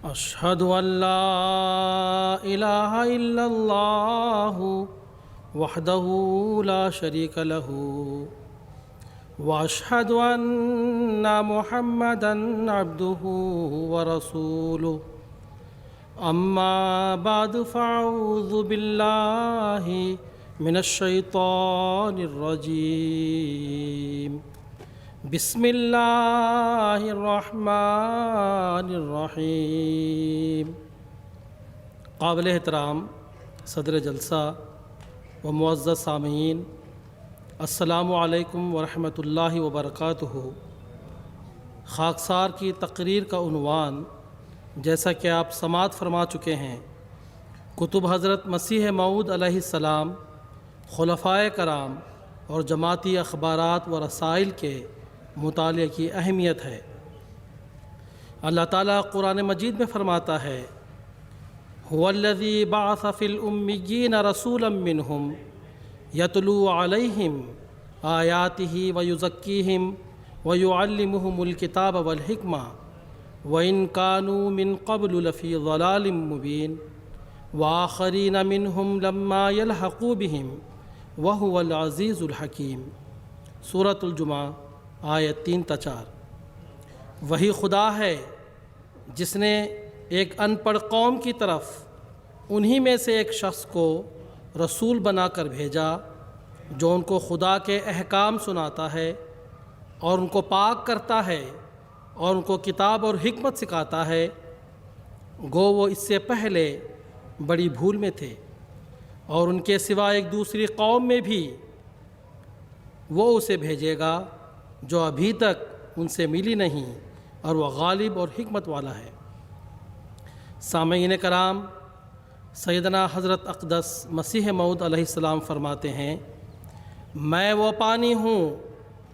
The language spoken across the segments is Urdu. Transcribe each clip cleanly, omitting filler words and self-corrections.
اشہد ان لا الہ الا اللہ وحدہ لا شریک لہ واشہد ان محمدا عبدہ ورسولہ اما بعد فاعوذ باللہ من الشیطان الرجیم بسم اللہ الرحمن الرحیم۔ قابل احترام صدر جلسہ و معزز سامعین، السلام علیکم ورحمۃ اللہ وبرکاتہ۔ خاکسار کی تقریر کا عنوان جیسا کہ آپ سماعت فرما چکے ہیں، کتب حضرت مسیح موعود علیہ السلام، خلفائے کرام اور جماعتی اخبارات و رسائل کے مطالعے کی اہمیت ہے۔ اللہ تعالیٰ قرآن مجید میں فرماتا ہے، هو الذی بعث فی الامیین رسولا منہم یتلو علیہم آیاتہ ویزکیہم ویعلمہم الکتاب والحکمہ وإن كانوا من قبل لفی ضلال مبین وآخرین منہم لما یلحقوا بہم وہو العزیز الحکیم۔ سورۃ الجمعہ آیت 3 تا 4۔ وہی خدا ہے جس نے ایک ان پڑھ قوم کی طرف انہی میں سے ایک شخص کو رسول بنا کر بھیجا جو ان کو خدا کے احکام سناتا ہے اور ان کو پاک کرتا ہے اور ان کو کتاب اور حکمت سکھاتا ہے، گو وہ اس سے پہلے بڑی بھول میں تھے اور ان کے سوا ایک دوسری قوم میں بھی وہ اسے بھیجے گا جو ابھی تک ان سے ملی نہیں، اور وہ غالب اور حکمت والا ہے۔ سامعین کرام، سیدنا حضرت اقدس مسیح موعود علیہ السلام فرماتے ہیں، میں وہ پانی ہوں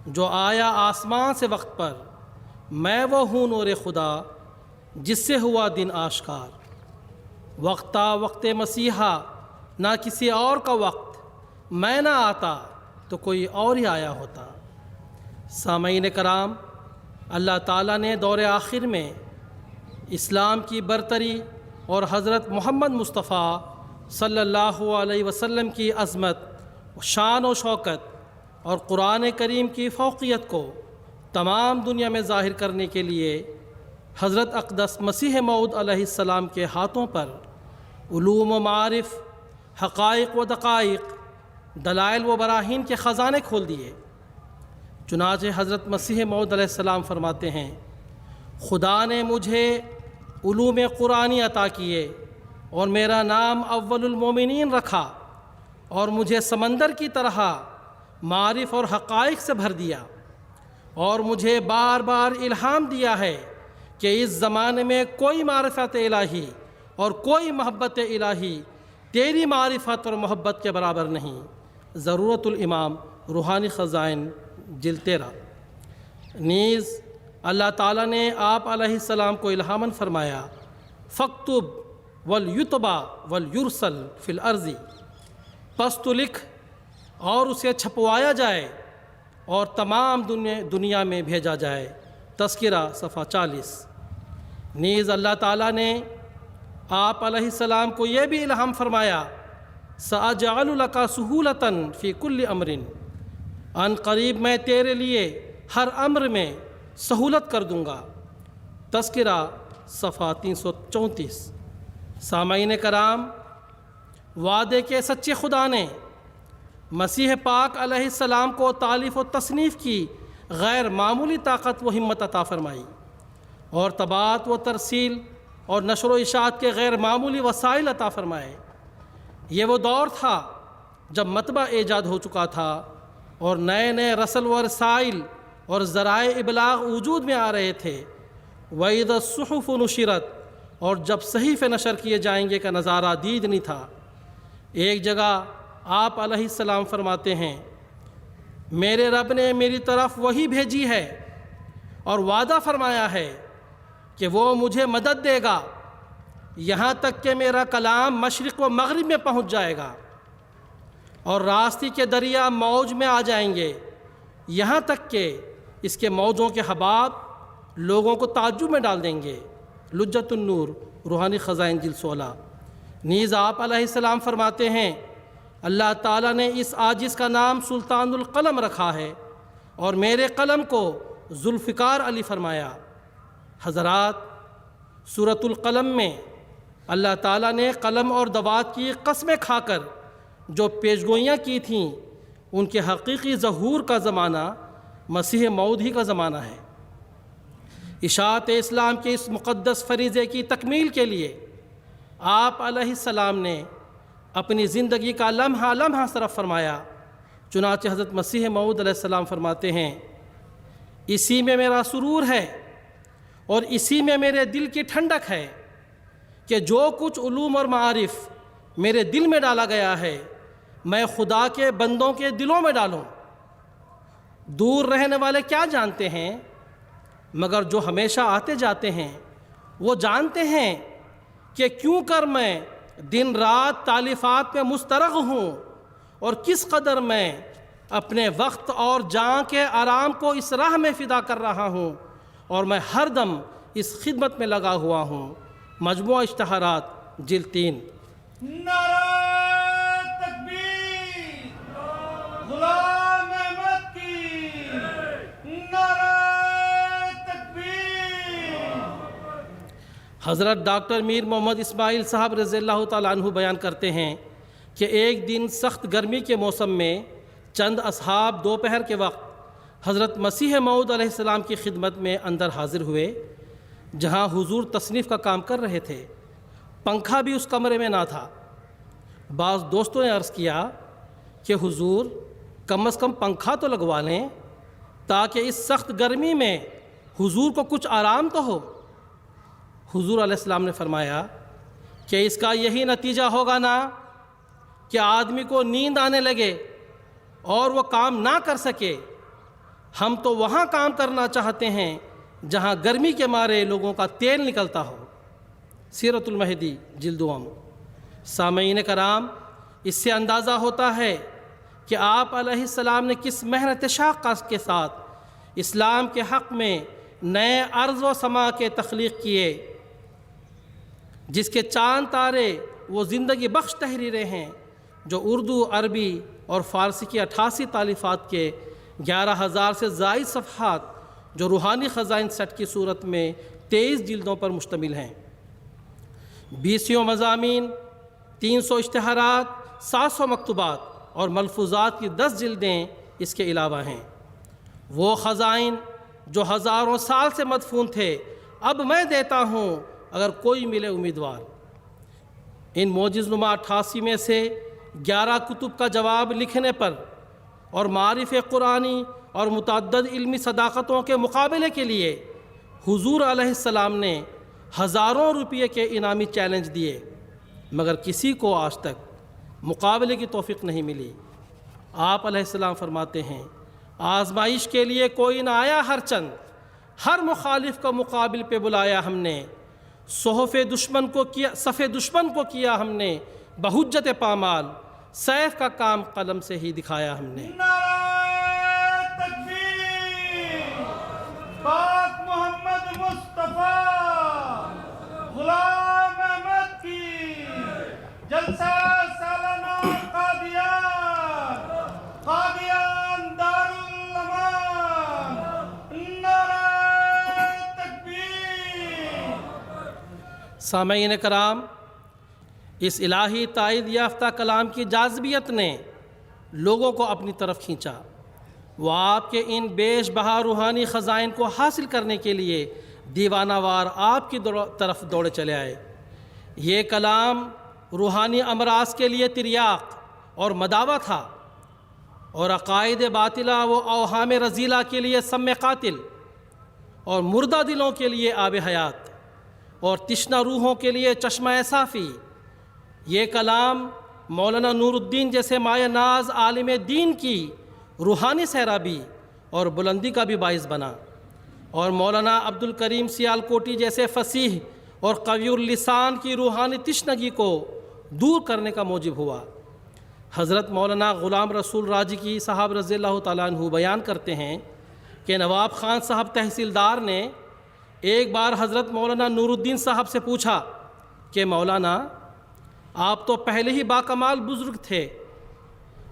جو آیا آسمان سے وقت پر، میں وہ ہوں نور خدا جس سے ہوا دن آشکار، وقتا وقت مسیحا نہ کسی اور کا وقت، میں نہ آتا تو کوئی اور ہی آیا ہوتا۔ سامعین کرام، اللہ تعالیٰ نے دور آخر میں اسلام کی برتری اور حضرت محمد مصطفیٰ صلی اللہ علیہ وسلم کی عظمت، شان و شوکت اور قرآن کریم کی فوقیت کو تمام دنیا میں ظاہر کرنے کے لیے حضرت اقدس مسیح موعود علیہ السلام کے ہاتھوں پر علوم و معارف، حقائق و دقائق، دلائل و براہین کے خزانے کھول دیے۔ چنانچہ حضرت مسیح موعود علیہ السلام فرماتے ہیں، خدا نے مجھے علوم قرآنی عطا کیے اور میرا نام اول المومنین رکھا، اور مجھے سمندر کی طرح معارف اور حقائق سے بھر دیا، اور مجھے بار بار الہام دیا ہے کہ اس زمانے میں کوئی معرفت الہی اور کوئی محبت الہی تیری معرفت اور محبت کے برابر نہیں۔ ضرورت الامام روحانی خزائن جلد 13۔ نیز اللہ تعالیٰ نے آپ علیہ السلام کو الہاماً فرمایا، فاکتب ولیتبع ولیرسل فی الارض، پس تو لکھ اور اسے چھپوایا جائے اور تمام دنیا میں بھیجا جائے۔ تذکرہ صفحہ 40۔ نیز اللہ تعالیٰ نے آپ علیہ السلام کو یہ بھی الہام فرمایا، سأجعل لک سہولۃ فی کل امر، ان قریب میں تیرے لیے ہر امر میں سہولت کر دوں گا۔ تذکرہ صفحہ 334۔ سامعین کرام، وعدے کے سچے خدا نے مسیح پاک علیہ السلام کو تالیف و تصنیف کی غیر معمولی طاقت و ہمت عطا فرمائی، اور طباعت و ترسیل اور نشر و اشاعت کے غیر معمولی وسائل عطا فرمائے۔ یہ وہ دور تھا جب مطبع ایجاد ہو چکا تھا اور نئے نئے رسل و رسائل اور ذرائع ابلاغ وجود میں آ رہے تھے۔ وَإِذَا الصُّحُفُ نُشِرَتْ، اور جب صحیفے نشر کیے جائیں گے کا نظارہ دید نہیں تھا۔ ایک جگہ آپ علیہ السلام فرماتے ہیں، میرے رب نے میری طرف وحی بھیجی ہے اور وعدہ فرمایا ہے کہ وہ مجھے مدد دے گا، یہاں تک کہ میرا کلام مشرق و مغرب میں پہنچ جائے گا، اور راستی کے دریا موج میں آ جائیں گے، یہاں تک کہ اس کے موجوں کے حباب لوگوں کو تعجب میں ڈال دیں گے۔ لجت النور روحانی خزائن جلد 16۔ نیز آپ علیہ السلام فرماتے ہیں اللہ تعالیٰ نے اس عاجز کا نام سلطان القلم رکھا ہے اور میرے قلم کو ذوالفقار علی فرمایا۔ حضرات، سورۃ القلم میں اللہ تعالیٰ نے قلم اور دوات کی قسمیں کھا کر جو پیشگوئیاں کی تھیں ان کے حقیقی ظہور کا زمانہ مسیح موعود ہی کا زمانہ ہے۔ اشاعت اسلام کے اس مقدس فریضے کی تکمیل کے لیے آپ علیہ السلام نے اپنی زندگی کا لمحہ لمحہ صرف فرمایا۔ چنانچہ حضرت مسیح موعود علیہ السلام فرماتے ہیں اسی میں میرا سرور ہے اور اسی میں میرے دل کی ٹھنڈک ہے کہ جو کچھ علوم اور معارف میرے دل میں ڈالا گیا ہے میں خدا کے بندوں کے دلوں میں ڈالوں۔ دور رہنے والے کیا جانتے ہیں، مگر جو ہمیشہ آتے جاتے ہیں وہ جانتے ہیں کہ کیوں کر میں دن رات تالیفات میں مسترغ ہوں اور کس قدر میں اپنے وقت اور جان کے آرام کو اس راہ میں فدا کر رہا ہوں، اور میں ہر دم اس خدمت میں لگا ہوا ہوں۔ مجموعہ اشتہارات جلد 3۔ نعرہ تکبیر، غلام احمد کی نعرہ تکبیر۔ حضرت ڈاکٹر میر محمد اسماعیل صاحب رضی اللہ تعالیٰ عنہ بیان کرتے ہیں کہ ایک دن سخت گرمی کے موسم میں چند اصحاب دوپہر کے وقت حضرت مسیح موعود علیہ السلام کی خدمت میں اندر حاضر ہوئے جہاں حضور تصنیف کا کام کر رہے تھے۔ پنکھا بھی اس کمرے میں نہ تھا۔ بعض دوستوں نے عرض کیا کہ حضور کم از کم پنکھا تو لگوا لیں تاکہ اس سخت گرمی میں حضور کو کچھ آرام تو ہو۔ حضور علیہ السلام نے فرمایا کہ اس کا یہی نتیجہ ہوگا نا کہ آدمی کو نیند آنے لگے اور وہ کام نہ کر سکے۔ ہم تو وہاں کام کرنا چاہتے ہیں جہاں گرمی کے مارے لوگوں کا تیل نکلتا ہو۔ سیرت المہدی جلد 2۔ سامعین کرام، اس سے اندازہ ہوتا ہے کہ آپ علیہ السلام نے کس محنت شاق کے ساتھ اسلام کے حق میں نئے ارض و سما کے تخلیق کیے، جس کے چاند تارے وہ زندگی بخش تحریریں ہیں جو اردو، عربی اور فارسی کی 88 تالیفات کے 11,000 سے زائد صفحات جو روحانی خزائن سیٹ کی صورت میں 23 جلدوں پر مشتمل ہیں۔ 20 مضامین، 300 اشتہارات، 700 مکتوبات اور ملفوظات کی 10 جلدیں اس کے علاوہ ہیں۔ وہ خزائن جو ہزاروں سال سے مدفون تھے اب میں دیتا ہوں اگر کوئی ملے امیدوار۔ ان معجز نما 88 میں سے 11 کتب کا جواب لکھنے پر اور معارف قرآنی اور متعدد علمی صداقتوں کے مقابلے کے لیے حضور علیہ السلام نے ہزاروں روپے کے انعامی چیلنج دیے، مگر کسی کو آج تک مقابلے کی توفیق نہیں ملی۔ آپ علیہ السلام فرماتے ہیں آزمائش کے لیے کوئی نہ آیا ہر چند، ہر مخالف کو مقابل پہ بلایا ہم نے، صف دشمن کو کیا ہم نے بحجت پامال، سیف کا کام قلم سے ہی دکھایا ہم نے۔ نعرہ تکبیر، پاک محمد مصطفیٰ، غلام احمد کی جلسہ سالانہ قادیان دارالامان، نعرہ تکبیر۔ سامعین کرام، اس الہی تائید یافتہ کلام کی جاذبیت نے لوگوں کو اپنی طرف کھینچا۔ وہ آپ کے ان بیش بہا روحانی خزائن کو حاصل کرنے کے لیے دیوانہ وار آپ کی طرف دوڑے چلے آئے۔ یہ کلام روحانی امراض کے لیے تریاق اور مداوا تھا، اور عقائد باطلہ و اوہام رذیلہ کے لیے سم قاتل، اور مردہ دلوں کے لیے آب حیات، اور تشنہ روحوں کے لیے چشمہ صافی۔ یہ کلام مولانا نور الدین جیسے مایہ ناز عالم دین کی روحانی سیرابی اور بلندی کا بھی باعث بنا، اور مولانا عبد الکریم سیالکوٹی جیسے فصیح اور قوی اللسان کی روحانی تشنگی کو دور کرنے کا موجب ہوا۔ حضرت مولانا غلام رسول راجی کی صاحب رضی اللہ تعالیٰ عنہ بیان کرتے ہیں کہ نواب خان صاحب تحصیلدار نے ایک بار حضرت مولانا نور الدین صاحب سے پوچھا کہ مولانا آپ تو پہلے ہی باکمال بزرگ تھے،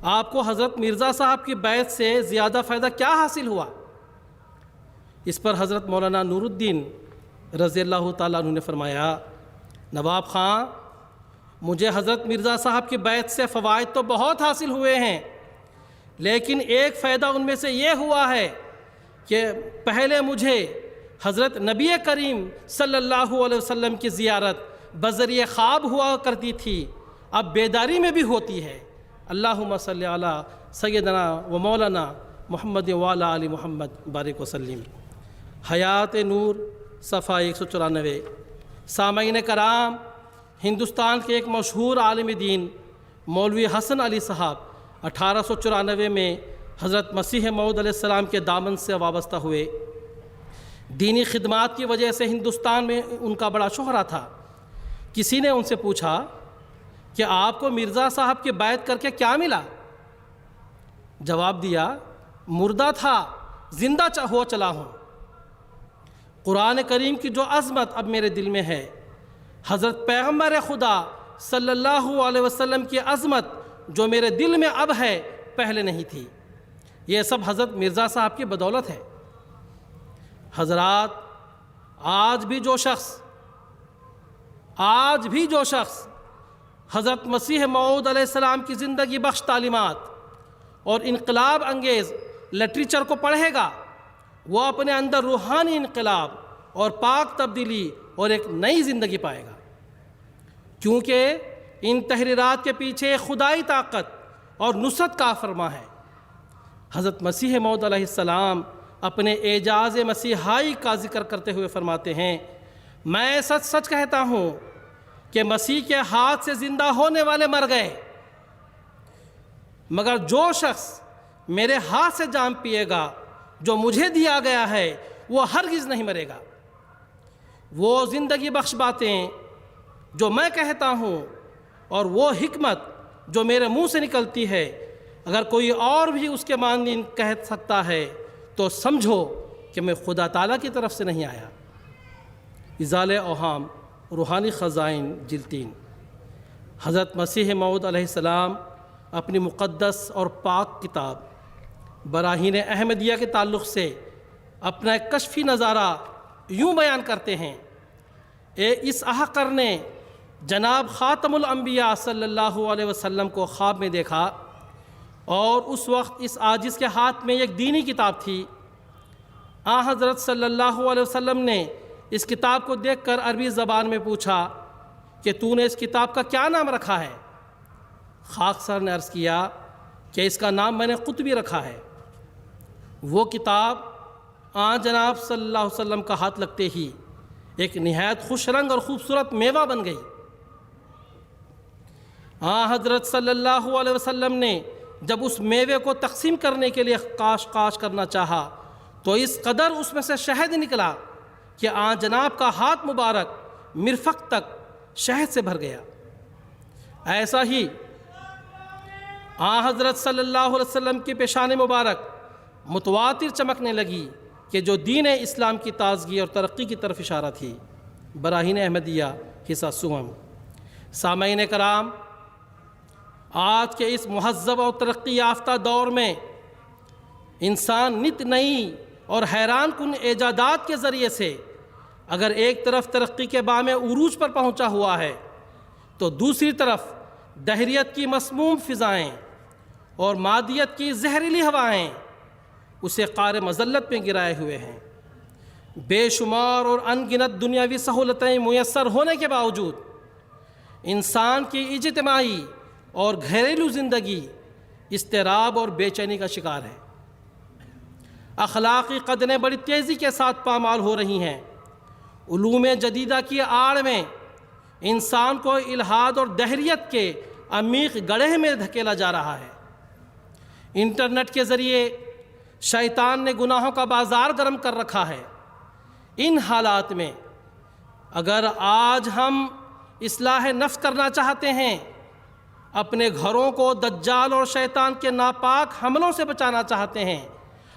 آپ کو حضرت مرزا صاحب کی بیعت سے زیادہ فائدہ کیا حاصل ہوا؟ اس پر حضرت مولانا نور الدین رضی اللہ تعالیٰ عنہ نے فرمایا، نواب خان، مجھے حضرت مرزا صاحب کی بیعت سے فوائد تو بہت حاصل ہوئے ہیں، لیکن ایک فائدہ ان میں سے یہ ہوا ہے کہ پہلے مجھے حضرت نبی کریم صلی اللہ علیہ وسلم کی زیارت بذریعہ خواب ہوا کرتی تھی، اب بیداری میں بھی ہوتی ہے۔ اللہم صلی علی سیدنا و مولانا محمد وعلی آل محمد بارک وسلم۔ حیات نور صفحہ 194۔ سامعین کرام، ہندوستان کے ایک مشہور عالم دین مولوی حسن علی صاحب 1894 میں حضرت مسیح موعود علیہ السلام کے دامن سے وابستہ ہوئے۔ دینی خدمات کی وجہ سے ہندوستان میں ان کا بڑا شہرہ تھا۔ کسی نے ان سے پوچھا کہ آپ کو مرزا صاحب کی بیعت کر کے کیا ملا؟ جواب دیا، مردہ تھا، زندہ ہو چلا ہوں۔ قرآن کریم کی جو عظمت اب میرے دل میں ہے، حضرت پیغمبر خدا صلی اللہ علیہ وسلم کی عظمت جو میرے دل میں اب ہے، پہلے نہیں تھی۔ یہ سب حضرت مرزا صاحب کی بدولت ہے۔ حضرات، آج بھی جو شخص حضرت مسیح موعود علیہ السلام کی زندگی بخش تعلیمات اور انقلاب انگیز لٹریچر کو پڑھے گا، وہ اپنے اندر روحانی انقلاب اور پاک تبدیلی اور ایک نئی زندگی پائے گا، کیونکہ ان تحریرات کے پیچھے ایک خدائی طاقت اور نصرت کا فرما ہے۔ حضرت مسیح موعود علیہ السلام اپنے اعجاز مسیحائی کا ذکر کرتے ہوئے فرماتے ہیں، میں سچ سچ کہتا ہوں کہ مسیح کے ہاتھ سے زندہ ہونے والے مر گئے، مگر جو شخص میرے ہاتھ سے جام پیے گا جو مجھے دیا گیا ہے، وہ ہرگز نہیں مرے گا۔ وہ زندگی بخش باتیں جو میں کہتا ہوں اور وہ حکمت جو میرے منہ سے نکلتی ہے، اگر کوئی اور بھی اس کے مانند کہہ سکتا ہے تو سمجھو کہ میں خدا تعالیٰ کی طرف سے نہیں آیا۔ ازالہ اوہام، روحانی خزائن، جلد 3۔ حضرت مسیح موعود علیہ السلام اپنی مقدس اور پاک کتاب براہین احمدیہ کے تعلق سے اپنا ایک کشفی نظارہ یوں بیان کرتے ہیں، اس احقر نے جناب خاتم الانبیاء صلی اللہ علیہ وسلم کو خواب میں دیکھا، اور اس وقت اس عاجز کے ہاتھ میں ایک دینی کتاب تھی۔ حضرت صلی اللہ علیہ وسلم نے اس کتاب کو دیکھ کر عربی زبان میں پوچھا کہ تو نے اس کتاب کا کیا نام رکھا ہے؟ خاکسار نے عرض کیا کہ اس کا نام میں نے قطبی رکھا ہے۔ وہ کتاب جناب صلی اللہ علیہ وسلم کا ہاتھ لگتے ہی ایک نہایت خوش رنگ اور خوبصورت میوہ بن گئی۔ حضرت صلی اللہ علیہ وسلم نے جب اس میوے کو تقسیم کرنے کے لیے کاش کرنا چاہا تو اس قدر اس میں سے شہد نکلا کہ جناب کا ہاتھ مبارک مرفق تک شہد سے بھر گیا۔ ایسا ہی حضرت صلی اللہ علیہ وسلم کی پیشان مبارک متواتر چمکنے لگی کہ جو دین اسلام کی تازگی اور ترقی کی طرف اشارہ تھی۔ براہین احمدیہ حصہ 7۔ سامعین کرام، آج کے اس مہذب اور ترقی یافتہ دور میں انسان نت نئی اور حیران کن ایجادات کے ذریعے سے اگر ایک طرف ترقی کے بام عروج پر پہنچا ہوا ہے تو دوسری طرف دہریت کی مسموم فضائیں اور مادیت کی زہریلی ہوائیں اسے قعر مذلت میں گرائے ہوئے ہیں۔ بے شمار اور ان گنت دنیاوی سہولتیں میسر ہونے کے باوجود انسان کی اجتماعی اور گھریلو زندگی اضطراب اور بے چینی کا شکار ہے۔ اخلاقی قدریں بڑی تیزی کے ساتھ پامال ہو رہی ہیں۔ علوم جدیدہ کی آڑ میں انسان کو الحاد اور دہریت کے عمیق گڑھے میں دھکیلا جا رہا ہے۔ انٹرنیٹ کے ذریعے شیطان نے گناہوں کا بازار گرم کر رکھا ہے۔ ان حالات میں اگر آج ہم اصلاح نفس کرنا چاہتے ہیں، اپنے گھروں کو دجال اور شیطان کے ناپاک حملوں سے بچانا چاہتے ہیں،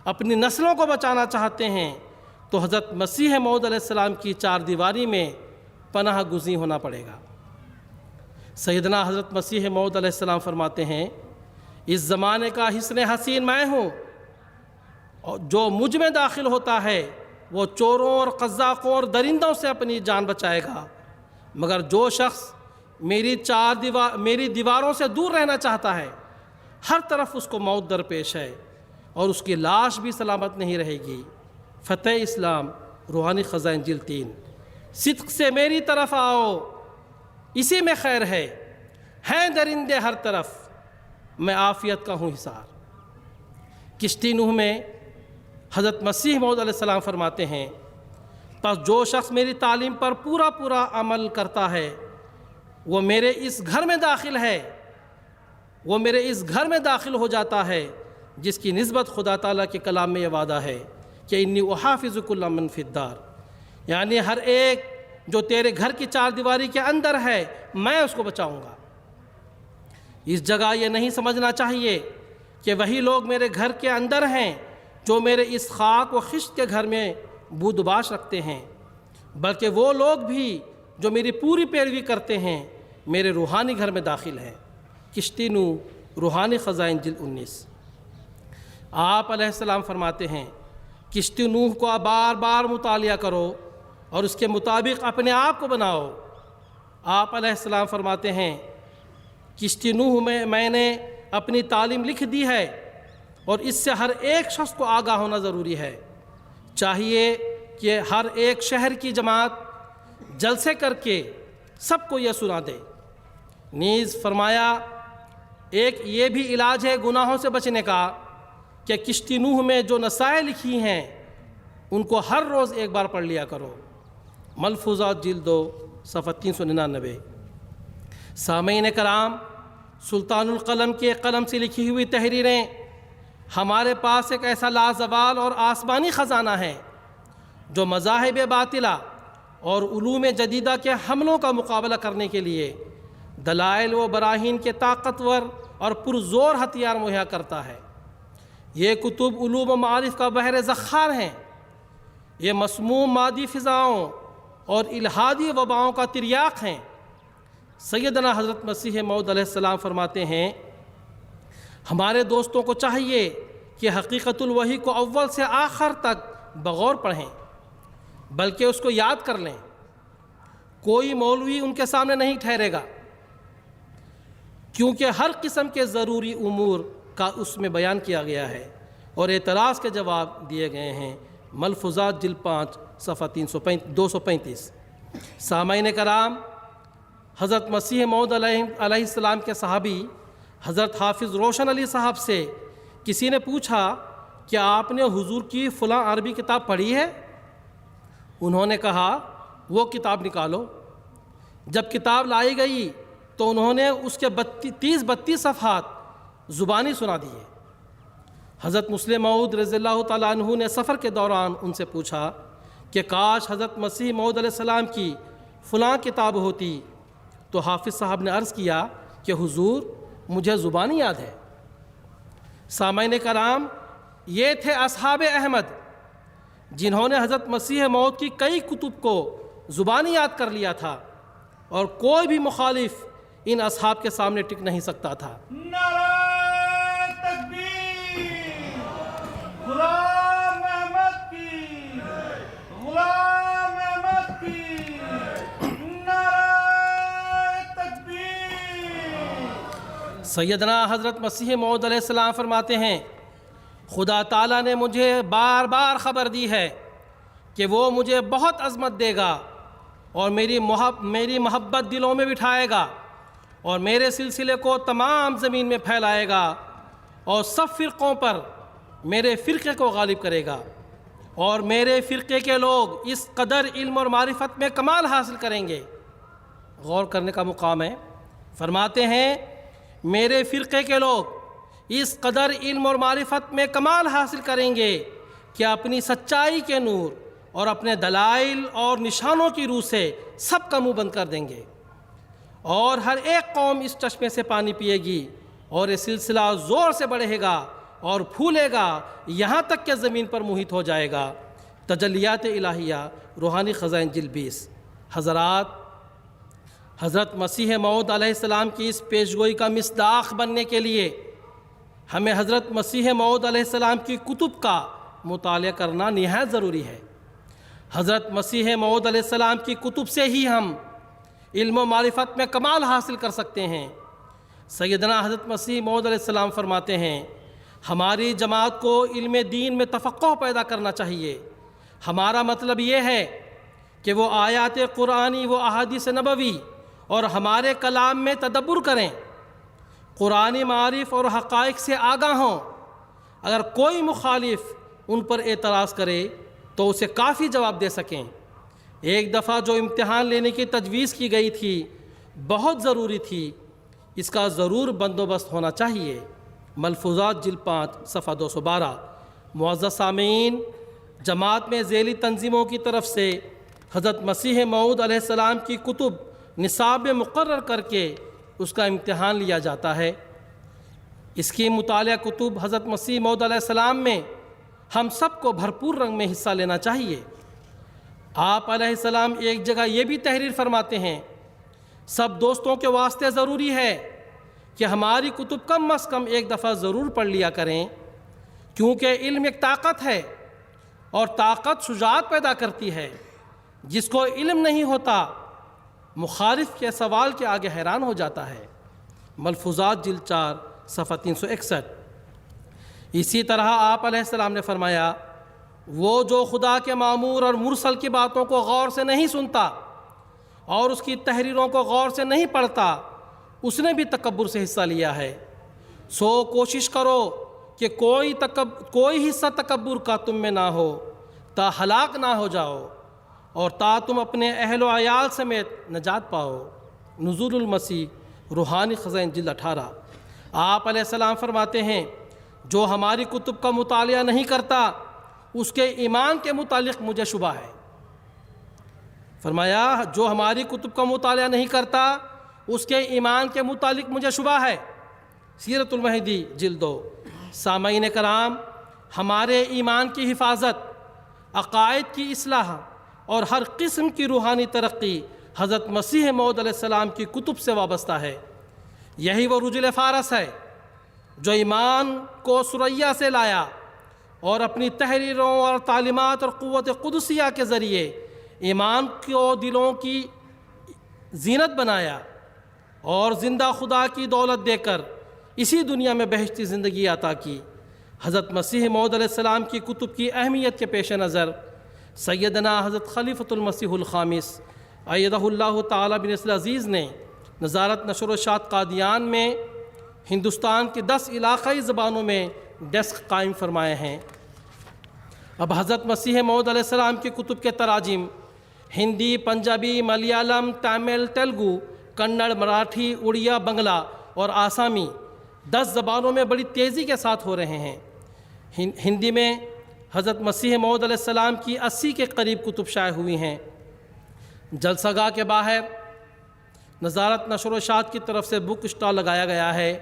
اپنی نسلوں کو بچانا چاہتے ہیں، تو حضرت مسیح موعود علیہ السلام کی چار دیواری میں پناہ گزین ہونا پڑے گا۔ سیدنا حضرت مسیح موعود علیہ السلام فرماتے ہیں اس زمانے کا حسن حسین میں ہوں، اور جو مجھ میں داخل ہوتا ہے وہ چوروں اور قزاقوں اور درندوں سے اپنی جان بچائے گا، مگر جو شخص میری دیواروں سے دور رہنا چاہتا ہے ہر طرف اس کو موت درپیش ہے اور اس کی لاش بھی سلامت نہیں رہے گی۔ فتح اسلام روحانی خزائن جلد 3۔ صدق سے میری طرف آؤ، اسی میں خیر ہے، ہیں درندے ہر طرف، میں عافیت کا ہوں حصار۔ کشتی نوح میں حضرت مسیح موعود علیہ السلام فرماتے ہیں پس جو شخص میری تعلیم پر پورا عمل کرتا ہے وہ میرے اس گھر میں داخل ہو جاتا ہے جس کی نسبت خدا تعالیٰ کے کلام میں یہ وعدہ ہے کہ انی احافظ کل من فی الدار، یعنی ہر ایک جو تیرے گھر کی چار دیواری کے اندر ہے میں اس کو بچاؤں گا۔ اس جگہ یہ نہیں سمجھنا چاہیے کہ وہی لوگ میرے گھر کے اندر ہیں جو میرے اس خاک و خشت کے گھر میں بود و باش رکھتے ہیں، بلکہ وہ لوگ بھی جو میری پوری پیروی کرتے ہیں میرے روحانی گھر میں داخل ہیں۔ کشتی نوح روحانی خزائن جلد 19۔ آپ علیہ السلام فرماتے ہیں کشتی نوح کو بار بار مطالعہ کرو اور اس کے مطابق اپنے آپ کو بناؤ۔ آپ علیہ السلام فرماتے ہیں کشتی نوح میں نے اپنی تعلیم لکھ دی ہے اور اس سے ہر ایک شخص کو آگاہ ہونا ضروری ہے۔ چاہیے کہ ہر ایک شہر کی جماعت جلسے کر کے سب کو یہ سنا دے۔ نیز فرمایا ایک یہ بھی علاج ہے گناہوں سے بچنے کا کہ کشتی نوح میں جو نصائح لکھی ہیں ان کو ہر روز ایک بار پڑھ لیا کرو۔ ملفوظات جلد 2 صفحہ 399۔ سامعین کرام، سلطان القلم کے قلم سے لکھی ہوئی تحریریں ہمارے پاس ایک ایسا لازوال اور آسمانی خزانہ ہے جو مذاہب باطلہ اور علوم جدیدہ کے حملوں کا مقابلہ کرنے کے لیے دلائل و براہین کے طاقتور اور پرزور ہتھیار مہیا کرتا ہے۔ یہ کتب علوم و معارف کا بحر ذخار ہیں، یہ مسموم مادی فضاؤں اور الہادی وباؤں کا تریاق ہیں۔ سیدنا حضرت مسیح موعود علیہ السلام فرماتے ہیں ہمارے دوستوں کو چاہیے کہ حقیقت الوحی کو اول سے آخر تک بغور پڑھیں بلکہ اس کو یاد کر لیں۔ کوئی مولوی ان کے سامنے نہیں ٹھہرے گا کیونکہ ہر قسم کے ضروری امور کا اس میں بیان کیا گیا ہے اور اعتراض کے جواب دیے گئے ہیں۔ ملفوظات جلد 5 صفحہ 235۔ سامعین کرام، حضرت مسیح موعود علیہ السلام کے صحابی حضرت حافظ روشن علی صاحب سے کسی نے پوچھا کہ آپ نے حضور کی فلاں عربی کتاب پڑھی ہے؟ انہوں نے کہا وہ کتاب نکالو۔ جب کتاب لائی گئی تو انہوں نے اس کے 30-32 صفحات زبانی سنا دیے۔ حضرت مسلم موعود رضی اللہ تعالیٰ عنہ نے سفر کے دوران ان سے پوچھا کہ کاش حضرت مسیح موعود علیہ السلام کی فلاں کتاب ہوتی، تو حافظ صاحب نے عرض کیا کہ حضور مجھے زبانی یاد ہے۔ سامعین کرام، یہ تھے اصحاب احمد جنہوں نے حضرت مسیح موعود کی کئی کتب کو زبانی یاد کر لیا تھا اور کوئی بھی مخالف ان اصحاب کے سامنے ٹک نہیں سکتا تھا۔ نعرہ تکبیر! غلام احمد کی! غلام احمد کی! نعرہ تکبیر! سیدنا حضرت مسیح موعود علیہ السلام فرماتے ہیں خدا تعالیٰ نے مجھے بار بار خبر دی ہے کہ وہ مجھے بہت عظمت دے گا اور میری محبت دلوں میں بٹھائے گا اور میرے سلسلے کو تمام زمین میں پھیلائے گا اور سب فرقوں پر میرے فرقے کو غالب کرے گا، اور میرے فرقے کے لوگ اس قدر علم اور معرفت میں کمال حاصل کریں گے۔ غور کرنے کا مقام ہے۔ فرماتے ہیں میرے فرقے کے لوگ اس قدر علم اور معرفت میں کمال حاصل کریں گے کہ اپنی سچائی کے نور اور اپنے دلائل اور نشانوں کی روح سے سب کا منہ بند کر دیں گے، اور ہر ایک قوم اس چشمے سے پانی پیے گی اور یہ سلسلہ زور سے بڑھے گا اور پھولے گا یہاں تک کہ زمین پر محیط ہو جائے گا۔ تجلیات الہیہ روحانی خزائن جلد 20۔ حضرات، حضرت مسیح موعود علیہ السلام کی اس پیشگوئی کا مصداق بننے کے لیے ہمیں حضرت مسیح موعود علیہ السلام کی کتب کا مطالعہ کرنا نہایت ضروری ہے۔ حضرت مسیح موعود علیہ السلام کی کتب سے ہی ہم علم و معرفت میں کمال حاصل کر سکتے ہیں۔ سیدنا حضرت مسیح موعود علیہ السلام فرماتے ہیں، ہماری جماعت کو علم دین میں تفقہ پیدا کرنا چاہیے۔ ہمارا مطلب یہ ہے کہ وہ آیات قرآنی و احادیث نبوی اور ہمارے کلام میں تدبر کریں، قرآنی معارف اور حقائق سے آگاہ ہوں۔ اگر کوئی مخالف ان پر اعتراض کرے تو اسے کافی جواب دے سکیں۔ ایک دفعہ جو امتحان لینے کی تجویز کی گئی تھی بہت ضروری تھی، اس کا ضرور بندوبست ہونا چاہیے۔ ملفوظات جلد 5 صفحہ 212۔ معزز سامعین، جماعت میں ذیلی تنظیموں کی طرف سے حضرت مسیح موعود علیہ السلام کی کتب نصاب میں مقرر کر کے اس کا امتحان لیا جاتا ہے۔ اس کی مطالعہ کتب حضرت مسیح موعود علیہ السلام میں ہم سب کو بھرپور رنگ میں حصہ لینا چاہیے۔ آپ علیہ السلام ایک جگہ یہ بھی تحریر فرماتے ہیں، سب دوستوں کے واسطے ضروری ہے کہ ہماری کتب کم از کم ایک دفعہ ضرور پڑھ لیا کریں، کیونکہ علم ایک طاقت ہے اور طاقت شجاعت پیدا کرتی ہے۔ جس کو علم نہیں ہوتا مخالف کے سوال کے آگے حیران ہو جاتا ہے۔ ملفوظات جلد 4 صفحہ 361۔ اسی طرح آپ علیہ السلام نے فرمایا، وہ جو خدا کے مامور اور مرسل کی باتوں کو غور سے نہیں سنتا اور اس کی تحریروں کو غور سے نہیں پڑھتا، اس نے بھی تکبر سے حصہ لیا ہے۔ سو کوشش کرو کہ کوئی حصہ تکبر کا تم میں نہ ہو، تا ہلاک نہ ہو جاؤ اور تا تم اپنے اہل و عیال سمیت نجات پاؤ۔ نزول المسیح روحانی خزائن جلد 18۔ آپ علیہ السلام فرماتے ہیں، جو ہماری کتب کا مطالعہ نہیں کرتا اس کے ایمان کے متعلق مجھے شبہ ہے۔ فرمایا، جو ہماری کتب کا مطالعہ نہیں کرتا اس کے ایمان کے متعلق مجھے شبہ ہے۔ سیرت المہدی جلد 2۔ سامعین کرام، ہمارے ایمان کی حفاظت، عقائد کی اصلاح اور ہر قسم کی روحانی ترقی حضرت مسیح موعود علیہ السلام کی کتب سے وابستہ ہے۔ یہی وہ رجل فارس ہے جو ایمان کو ثریا سے لایا اور اپنی تحریروں اور تعلیمات اور قوت قدسیہ کے ذریعے ایمان کو دلوں کی زینت بنایا اور زندہ خدا کی دولت دے کر اسی دنیا میں بہشتی زندگی عطا کی۔ حضرت مسیح موعود علیہ السلام کی کتب کی اہمیت کے پیش نظر سیدنا حضرت خلیفۃ المسیح الخامس ایدہ اللہ تعالیٰ بن نصر عزیز نے نظارت نشر و اشاعت قادیان میں ہندوستان کی 10 علاقائی زبانوں میں ڈیسک قائم فرمائے ہیں۔ اب حضرت مسیح موعود علیہ السلام کی کتب کے تراجم ہندی، پنجابی، ملیالم، تامل، تیلگو، کنڑ، مراٹھی، اڑیا، بنگلہ اور آسامی 10 زبانوں میں بڑی تیزی کے ساتھ ہو رہے ہیں۔ ہندی میں حضرت مسیح موعود علیہ السلام کی 80 کے قریب کتب شائع ہوئی ہیں۔ جلسہ گاہ کے باہر نظارت نشر و اشاعت کی طرف سے بک اسٹال لگایا گیا ہے،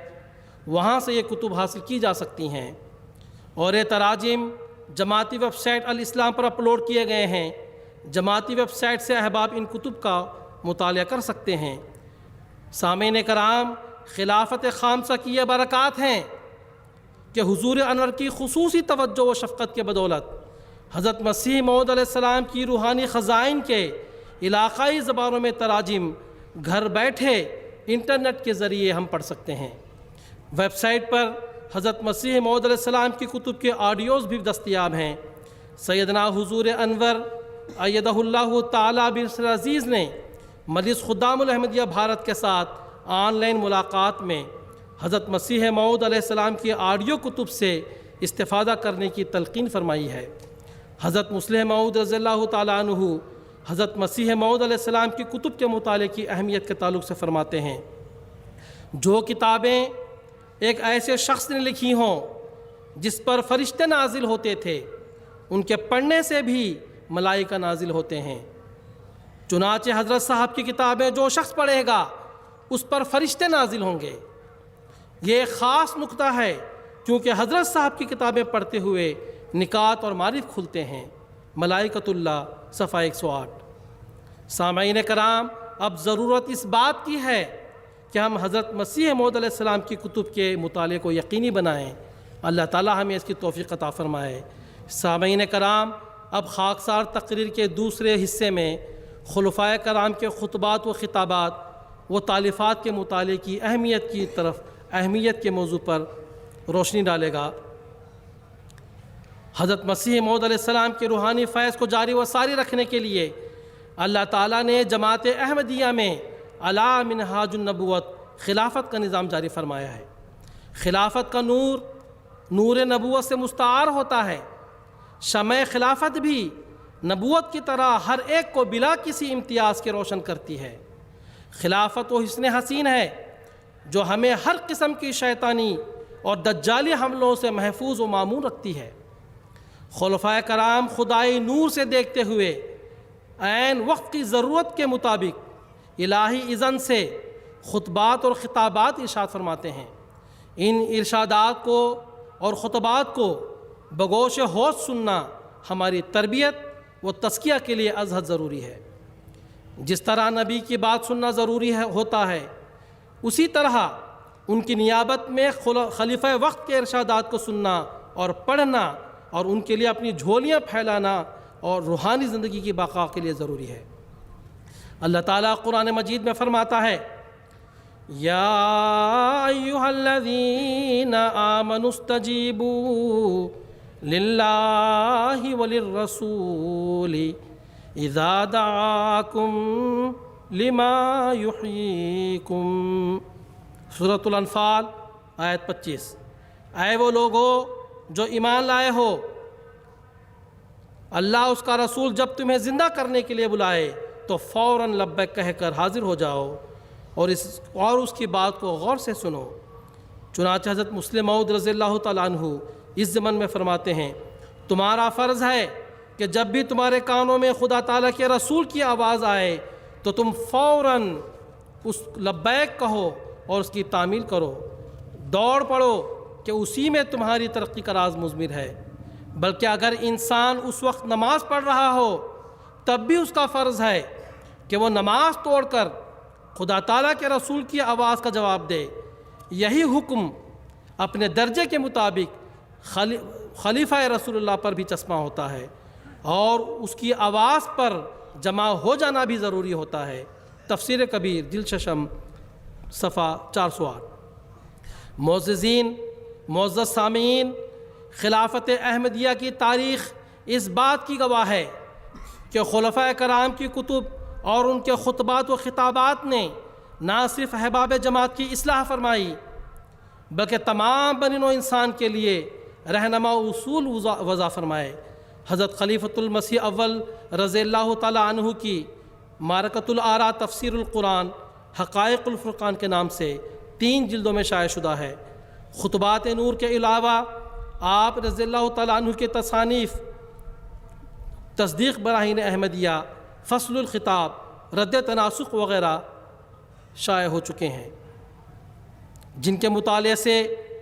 وہاں سے یہ کتب حاصل کی جا سکتی ہیں، اور یہ تراجم جماعتی ویب سائٹ الاسلام پر اپلوڈ کیے گئے ہیں۔ جماعتی ویب سائٹ سے احباب ان کتب کا مطالعہ کر سکتے ہیں۔ سامعین کرام، خلافت خامسہ کی یہ برکات ہیں کہ حضور انور کی خصوصی توجہ و شفقت کے بدولت حضرت مسیح موعود علیہ السلام کی روحانی خزائن کے علاقائی زبانوں میں تراجم گھر بیٹھے انٹرنیٹ کے ذریعے ہم پڑھ سکتے ہیں۔ ویب سائٹ پر حضرت مسیح موعود علیہ السلام کی کتب کے آڈیوز بھی دستیاب ہیں۔ سیدنا حضور انور ایدہ اللہ تعالیٰ بن نصر عزیز نے مجلس خدام الاحمدیہ بھارت کے ساتھ آن لائن ملاقات میں حضرت مسیح موعود علیہ السلام کی آڈیو کتب سے استفادہ کرنے کی تلقین فرمائی ہے۔ حضرت مسلم موعود رضی اللہ تعالیٰ عنہ حضرت مسیح موعود علیہ السلام کی کتب کے مطالعے کی اہمیت کے تعلق سے فرماتے ہیں، جو کتابیں ایک ایسے شخص نے لکھی ہوں جس پر فرشتے نازل ہوتے تھے، ان کے پڑھنے سے بھی ملائکہ نازل ہوتے ہیں۔ چنانچہ حضرت صاحب کی کتابیں جو شخص پڑھے گا اس پر فرشتے نازل ہوں گے۔ یہ ایک خاص نقطہ ہے، کیونکہ حضرت صاحب کی کتابیں پڑھتے ہوئے نکات اور معارف کھلتے ہیں۔ ملائکۃ اللہ صفحہ 108۔ سامعین کرام، اب ضرورت اس بات کی ہے کہ ہم حضرت مسیح موعود علیہ السلام کی کتب کے مطالعے کو یقینی بنائیں۔ اللہ تعالی ہمیں اس کی توفیق عطا فرمائے۔ سامعین کرام، اب خاکسار تقریر کے دوسرے حصے میں خلفائے کرام کے خطبات و خطابات و تالیفات کے مطالعے کی اہمیت کے موضوع پر روشنی ڈالے گا۔ حضرت مسیح موعود علیہ السلام کے روحانی فیض کو جاری و ساری رکھنے کے لیے اللہ تعالیٰ نے جماعت احمدیہ میں علی منہاج النبوت خلافت کا نظام جاری فرمایا ہے۔ خلافت کا نور نبوت سے مستعار ہوتا ہے۔ شمع خلافت بھی نبوت کی طرح ہر ایک کو بلا کسی امتیاز کے روشن کرتی ہے۔ خلافت وہ حسن حسین ہے جو ہمیں ہر قسم کی شیطانی اور دجالی حملوں سے محفوظ و مامون رکھتی ہے۔ خلفائے کرام خدائی نور سے دیکھتے ہوئے عین وقت کی ضرورت کے مطابق الہی اذن سے خطبات اور خطابات ارشاد فرماتے ہیں۔ ان ارشادات کو اور خطبات کو بگوش ہوش سننا ہماری تربیت و تزکیہ کے لیے ازحد ضروری ہے۔ جس طرح نبی کی بات سننا ضروری ہوتا ہے، اسی طرح ان کی نیابت میں خلیفہ وقت کے ارشادات کو سننا اور پڑھنا اور ان کے لیے اپنی جھولیاں پھیلانا اور روحانی زندگی کی بقا کے لیے ضروری ہے۔ اللہ تعالیٰ قرآن مجید میں فرماتا ہے، یا ایھا الذین آمنوا استجیبوا للہ وللرسول اذا دعاکم لما یحییکم۔ سورۃ الانفال آیت 25۔ اے وہ لوگو جو ایمان لائے ہو، اللہ اس کا رسول جب تمہیں زندہ کرنے کے لیے بلائے تو فوراً لبیک کہہ کر حاضر ہو جاؤ اور اس کی بات کو غور سے سنو۔ چنانچہ حضرت مسلم موعود رضی اللہ تعالیٰ عنہ اس ضمن میں فرماتے ہیں، تمہارا فرض ہے کہ جب بھی تمہارے کانوں میں خدا تعالیٰ کے رسول کی آواز آئے تو تم فوراً اس لبیک کہو اور اس کی تعمیل کرو، دوڑ پڑو کہ اسی میں تمہاری ترقی کا راز مضمر ہے۔ بلکہ اگر انسان اس وقت نماز پڑھ رہا ہو تب بھی اس کا فرض ہے کہ وہ نماز توڑ کر خدا تعالیٰ کے رسول کی آواز کا جواب دے۔ یہی حکم اپنے درجے کے مطابق خلیفہ رسول اللہ پر بھی چسپاں ہوتا ہے اور اس کی آواز پر جمع ہو جانا بھی ضروری ہوتا ہے۔ تفسیر کبیر جلد ششم صفحہ 408۔ معززین، معزز سامعین، خلافت احمدیہ کی تاریخ اس بات کی گواہ ہے کہ خلفائے کرام کی کتب اور ان کے خطبات و خطابات نے نہ صرف احباب جماعت کی اصلاح فرمائی بلکہ تمام بنی نوع انسان کے لیے رہنما اصول وضع فرمائے۔ حضرت خلیفۃ المسیح اول رضی اللہ تعالیٰ عنہ کی معرکۃ الآراء تفسیر القرآن حقائق الفرقان کے نام سے 3 جلدوں میں شائع شدہ ہے۔ خطبات نور کے علاوہ آپ رضی اللہ تعالیٰ عنہ کے تصانیف تصدیق براہین احمدیہ، فصل الخطاب، رد تناسخ وغیرہ شائع ہو چکے ہیں، جن کے مطالعے سے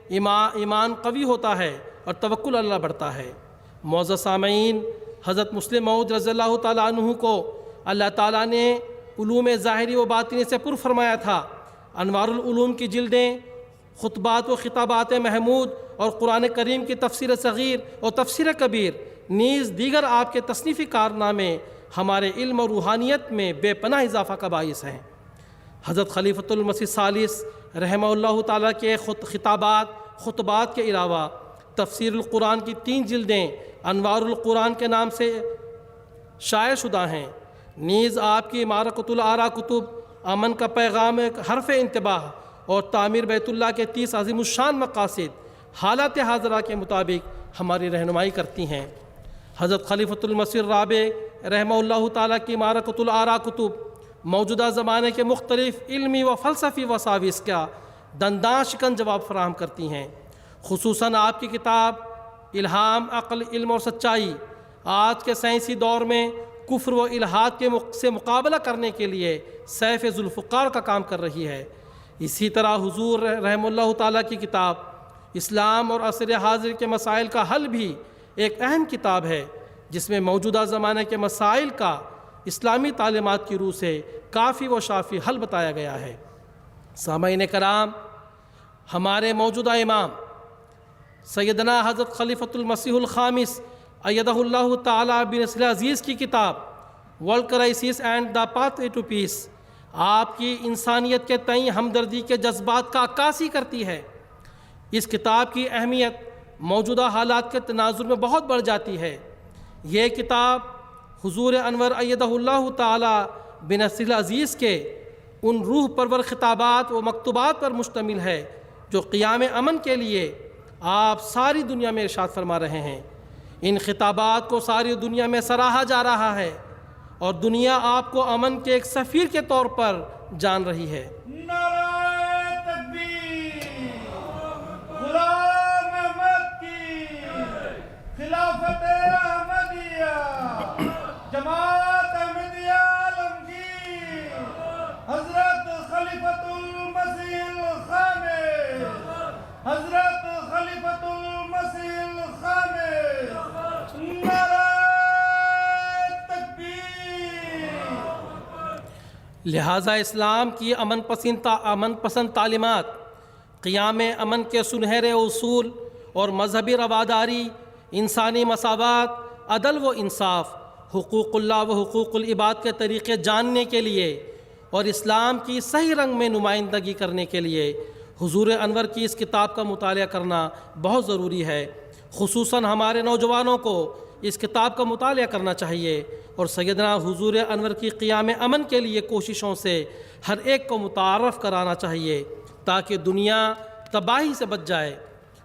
ایمان قوی ہوتا ہے اور توکل اللہ بڑھتا ہے۔ معزز سامعین، حضرت مسلم موعود رضی اللہ تعالیٰ عنہ کو اللہ تعالیٰ نے علوم ظاہری و باطنی سے پر فرمایا تھا۔ انوار العلوم کی جلدیں، خطبات و خطابات محمود اور قرآن کریم کی تفسیر صغیر اور تفسیر کبیر نیز دیگر آپ کے تصنیفی کارنامے ہمارے علم اور روحانیت میں بے پناہ اضافہ کا باعث ہیں۔ حضرت خلیفۃ المسیح ثالث رحمہ اللہ تعالیٰ کے خطبات کے علاوہ تفسیر القرآن کی 3 جلدیں انوار القرآن کے نام سے شائع شدہ ہیں۔ نیز آپ کی معرکۃ الآراء کتب امن کا پیغام، حرف انتباہ اور تعمیر بیت اللہ کے 30 عظیم الشان مقاصد حالات حاضرہ کے مطابق ہماری رہنمائی کرتی ہیں۔ حضرت خلیفۃ المسیح الرابع رحمہ اللہ تعالیٰ کی معرکۃ الآراء کتب موجودہ زمانے کے مختلف علمی و فلسفی وساوس کا دنداں شکن جواب فراہم کرتی ہیں۔ خصوصاً آپ کی کتاب الہام، عقل، علم اور سچائی آج کے سائنسی دور میں کفر و الحاد سے مقابلہ کرنے کے لیے سیف ذوالفقار کا کام کر رہی ہے۔ اسی طرح حضور رحمہ اللہ تعالیٰ کی کتاب اسلام اور عصر حاضر کے مسائل کا حل بھی ایک اہم کتاب ہے، جس میں موجودہ زمانے کے مسائل کا اسلامی تعلیمات کی روح سے کافی و شافی حل بتایا گیا ہے۔ سامعین کرام، ہمارے موجودہ امام سیدنا حضرت خلیفۃ المسیح الخامس ایدہ اللہ تعالیٰ بن نصر عزیز کی کتاب world crisis and the path way to peace آپ کی انسانیت کے تئیں ہمدردی کے جذبات کا عکاسی کرتی ہے۔ اس کتاب کی اہمیت موجودہ حالات کے تناظر میں بہت بڑھ جاتی ہے۔ یہ کتاب حضور انور ایدہ اللہ تعالیٰ بن نصر عزیز کے ان روح پرور خطابات و مکتوبات پر مشتمل ہے جو قیام امن کے لیے آپ ساری دنیا میں ارشاد فرما رہے ہیں۔ ان خطابات کو ساری دنیا میں سراہا جا رہا ہے اور دنیا آپ کو امن کے ایک سفیر کے طور پر جان رہی ہے۔ نعرہ تکبیر، غلام احمد کی خلافت احمدیہ، جماعت احمدیہ عالمگیر، حضرت خلیفۃ المسیح الخامس، حضرت خلیفۃ المسیح الخامس، نعرہ لہٰذا اسلام کی امن پسند تعلیمات قیام امن کے سنہرے اصول اور مذہبی رواداری، انسانی مساوات، عدل و انصاف، حقوق اللہ و حقوق العباد کے طریقے جاننے کے لیے اور اسلام کی صحیح رنگ میں نمائندگی کرنے کے لیے حضور انور کی اس کتاب کا مطالعہ کرنا بہت ضروری ہے۔ خصوصاً ہمارے نوجوانوں کو اس کتاب کا مطالعہ کرنا چاہیے اور سیدنا حضور انور کی قیام امن کے لیے کوششوں سے ہر ایک کو متعارف کرانا چاہیے تاکہ دنیا تباہی سے بچ جائے۔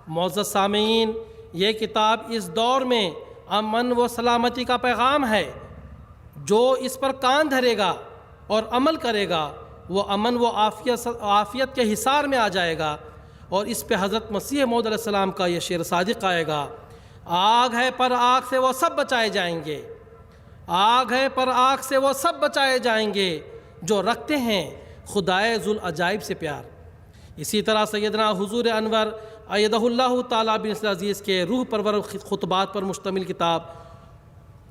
معزز سامعین، یہ کتاب اس دور میں امن و سلامتی کا پیغام ہے۔ جو اس پر کان دھرے گا اور عمل کرے گا وہ امن و عافیت کے حصار میں آ جائے گا، اور اس پہ حضرت مسیح موعود علیہ السلام کا یہ شعر صادق آئے گا: آگ ہے پر آگ سے وہ سب بچائے جائیں گے، آگ ہے پر آگ سے وہ سب بچائے جائیں گے جو رکھتے ہیں خدائے ذوالعجائب سے پیار۔ اسی طرح سیدنا حضور انور ایدہ اللہ تعالیٰ بن نصر عزیز کے روح پرور خطبات پر مشتمل کتاب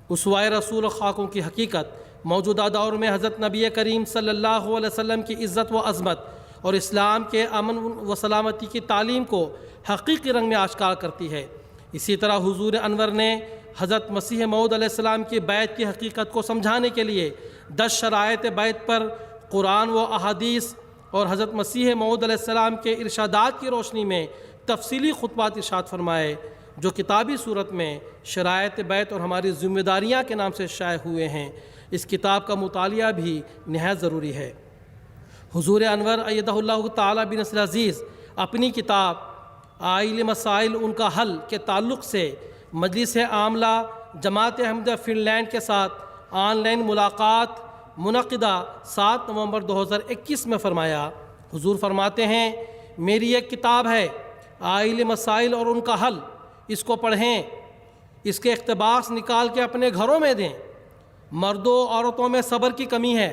اسوہ رسول خاکوں کی حقیقت موجودہ دور میں حضرت نبی کریم صلی اللہ علیہ وسلم کی عزت و عظمت اور اسلام کے امن و سلامتی کی تعلیم کو حقیقی رنگ میں آشکار کرتی ہے۔ اسی طرح حضور انور نے حضرت مسیح موعود علیہ السلام کی بیعت کی حقیقت کو سمجھانے کے لیے 10 شرائط بیعت پر قرآن و احادیث اور حضرت مسیح موعود علیہ السلام کے ارشادات کی روشنی میں تفصیلی خطبات ارشاد فرمائے جو کتابی صورت میں شرائط بیعت اور ہماری ذمہ داریاں کے نام سے شائع ہوئے ہیں۔ اس کتاب کا مطالعہ بھی نہایت ضروری ہے۔ حضور انور ایدہ اللہ تعالیٰ بن نصر عزیز اپنی کتاب آئلی مسائل ان کا حل کے تعلق سے مجلس عاملہ جماعت احمدیہ فن لینڈ کے ساتھ آن لائن ملاقات منعقدہ 7 نومبر 2021 میں فرمایا۔ حضور فرماتے ہیں، میری ایک کتاب ہے آئلی مسائل اور ان کا حل، اس کو پڑھیں، اس کے اقتباس نکال کے اپنے گھروں میں دیں۔ مردوں عورتوں میں صبر کی کمی ہے،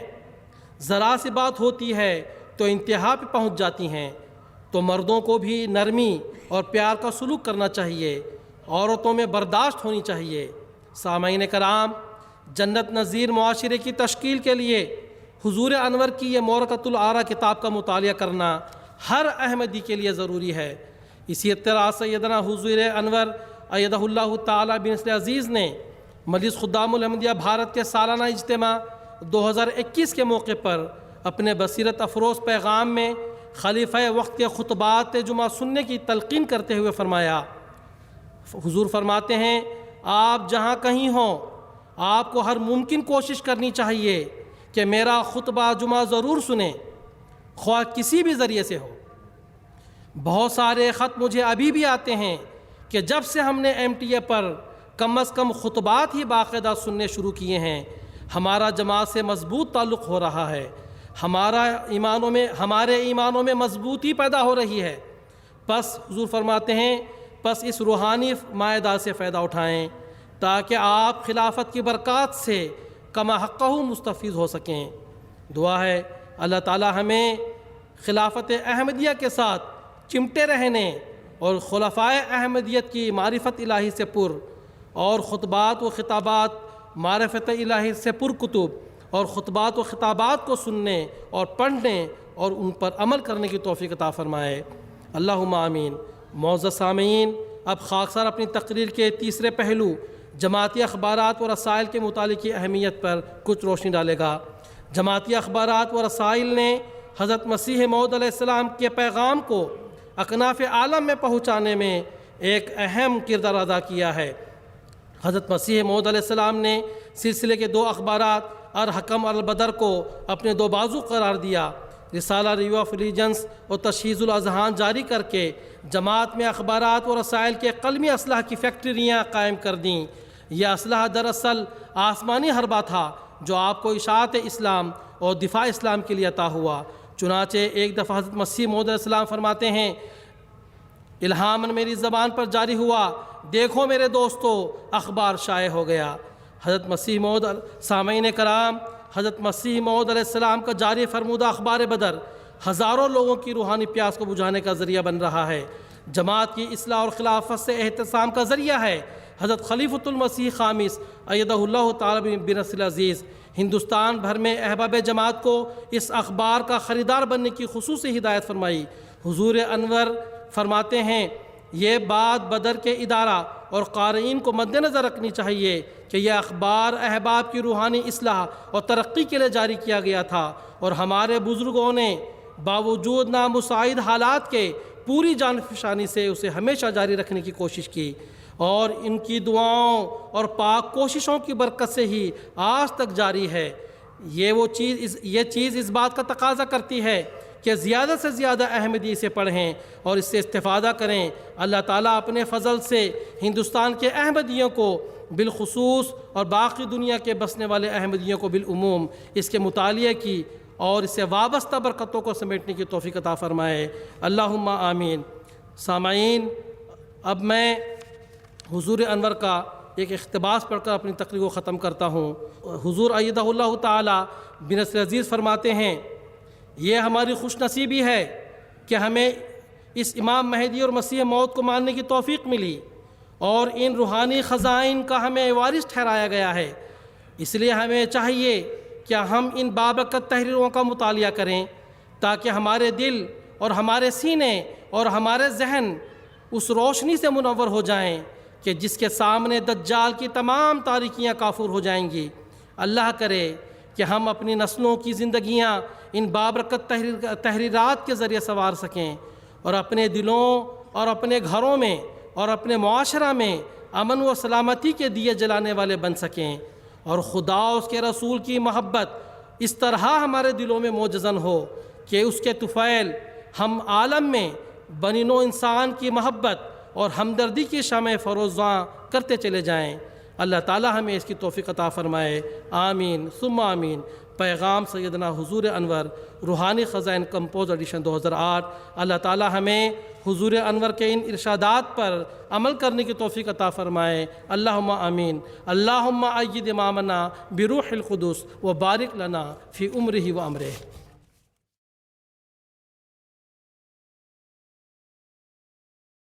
ذرا سی بات ہوتی ہے تو انتہا پہ پہنچ جاتی ہیں، تو مردوں کو بھی نرمی اور پیار کا سلوک کرنا چاہیے، عورتوں میں برداشت ہونی چاہیے۔ سامعین کرام، جنت نظیر معاشرے کی تشکیل کے لیے حضور انور کی یہ مورقۃ العارہ کتاب کا مطالعہ کرنا ہر احمدی کے لیے ضروری ہے۔ اسی طرح سیدنا حضور انور ایدہ اللہ تعالیٰ بن نصر عزیز نے مجلس خدام الاحمدیہ بھارت کے سالانہ اجتماع 2021 کے موقع پر اپنے بصیرت افروز پیغام میں خلیفہ وقت کے خطبات جمعہ سننے کی تلقین کرتے ہوئے فرمایا۔ حضور فرماتے ہیں، آپ جہاں کہیں ہوں آپ کو ہر ممکن کوشش کرنی چاہیے کہ میرا خطبہ جمعہ ضرور سنیں، خواہ کسی بھی ذریعے سے ہو۔ بہت سارے خط مجھے ابھی بھی آتے ہیں کہ جب سے ہم نے MTA پر کم از کم خطبات ہی باقاعدہ سننے شروع کیے ہیں، ہمارا جماعت سے مضبوط تعلق ہو رہا ہے، ہمارے ایمانوں میں مضبوطی پیدا ہو رہی ہے۔ پس حضور فرماتے ہیں، پس اس روحانی مائدہ سے فائدہ اٹھائیں تاکہ آپ خلافت کی برکات سے کما حقہ مستفیض ہو سکیں۔ دعا ہے اللہ تعالی ہمیں خلافت احمدیہ کے ساتھ چمٹے رہنے اور خلفائے احمدیت کی معرفت الہی سے پر اور خطبات و خطابات معرفت الہی سے پرکتب اور خطبات و خطابات کو سننے اور پڑھنے اور ان پر عمل کرنے کی توفیق عطا فرمائے۔ اللہم آمین۔ معزز سامعین، اب خاکسار اپنی تقریر کے تیسرے پہلو جماعتی اخبارات و رسائل کے متعلق کی اہمیت پر کچھ روشنی ڈالے گا۔ جماعتی اخبارات و رسائل نے حضرت مسیح موعود علیہ السلام کے پیغام کو اکناف عالم میں پہنچانے میں ایک اہم کردار ادا کیا ہے۔ حضرت مسیح موعود علیہ السلام نے سلسلے کے 2 اخبارات الحکم اور البدر کو اپنے 2 بازو قرار دیا۔ رسالہ ریویو آف ریلیجنس اور تشہیز الاذہان جاری کر کے جماعت میں اخبارات و رسائل کے قلمی اسلحہ کی فیکٹریاں قائم کر دیں۔ یہ اسلحہ دراصل آسمانی حربہ تھا جو آپ کو اشاعت اسلام اور دفاع اسلام کے لیے عطا ہوا۔ چنانچہ ایک دفعہ حضرت مسیح موعود علیہ السلام فرماتے ہیں، الہاماً میری زبان پر جاری ہوا، دیکھو میرے دوستو اخبار شائع ہو گیا۔ حضرت مسیح موعود سامعین کرام، حضرت مسیح موعود علیہ السلام کا جاری فرمودہ اخبار بدر ہزاروں لوگوں کی روحانی پیاس کو بجھانے کا ذریعہ بن رہا ہے، جماعت کی اصلاح اور خلافت سے احتسام کا ذریعہ ہے۔ حضرت خلیفۃ المسیح خامس ایدہ اللہ تعالی بنصر العزیز ہندوستان بھر میں احباب جماعت کو اس اخبار کا خریدار بننے کی خصوصی ہدایت فرمائی۔ حضور انور فرماتے ہیں، یہ بات بدر کے ادارہ اور قارئین کو مد نظر رکھنی چاہیے کہ یہ اخبار احباب کی روحانی اصلاح اور ترقی کے لیے جاری کیا گیا تھا، اور ہمارے بزرگوں نے باوجود نامساعد حالات کے پوری جان فشانی سے اسے ہمیشہ جاری رکھنے کی کوشش کی، اور ان کی دعاؤں اور پاک کوششوں کی برکت سے ہی آج تک جاری ہے۔ یہ چیز اس بات کا تقاضا کرتی ہے کہ زیادہ سے زیادہ احمدی اسے پڑھیں اور اس سے استفادہ کریں۔ اللہ تعالیٰ اپنے فضل سے ہندوستان کے احمدیوں کو بالخصوص اور باقی دنیا کے بسنے والے احمدیوں کو بالعموم اس کے مطالعے کی اور اس سے وابستہ برکتوں کو سمیٹنے کی توفیق عطا فرمائے۔ اللہم آمین۔ سامعین، اب میں حضور انور کا ایک اقتباس پڑھ کر اپنی تقریر کو ختم کرتا ہوں۔ حضور ایدہ اللہ تعالی بنصر العزیز فرماتے ہیں، یہ ہماری خوش نصیبی ہے کہ ہمیں اس امام مہدی اور مسیح موعود کو ماننے کی توفیق ملی، اور ان روحانی خزائن کا ہمیں وارث ٹھہرایا گیا ہے۔ اس لیے ہمیں چاہیے کہ ہم ان بابرکت تحریروں کا مطالعہ کریں تاکہ ہمارے دل اور ہمارے سینے اور ہمارے ذہن اس روشنی سے منور ہو جائیں کہ جس کے سامنے دجال کی تمام تاریکیاں کافور ہو جائیں گی۔ اللہ کرے کہ ہم اپنی نسلوں کی زندگیاں ان بابرکت تحریرات کے ذریعے سنوار سکیں، اور اپنے دلوں اور اپنے گھروں میں اور اپنے معاشرہ میں امن و سلامتی کے دیے جلانے والے بن سکیں، اور خدا اور اس کے رسول کی محبت اس طرح ہمارے دلوں میں موجزن ہو کہ اس کے طفیل ہم عالم میں بنی نوع انسان کی محبت اور ہمدردی کی شمع فروزاں کرتے چلے جائیں۔ اللہ تعالی ہمیں اس کی توفیق عطا فرمائے، آمین ثم آمین۔ پیغام سیدنا حضور انور، روحانی خزائن کمپوز ایڈیشن 2008۔ اللہ تعالی ہمیں حضور انور کے ان ارشادات پر عمل کرنے کی توفیق عطا فرمائے، اللہم آمین۔ اللہم اید امامنا بروح القدس و بارک لنا فی عمرہ و امرہ۔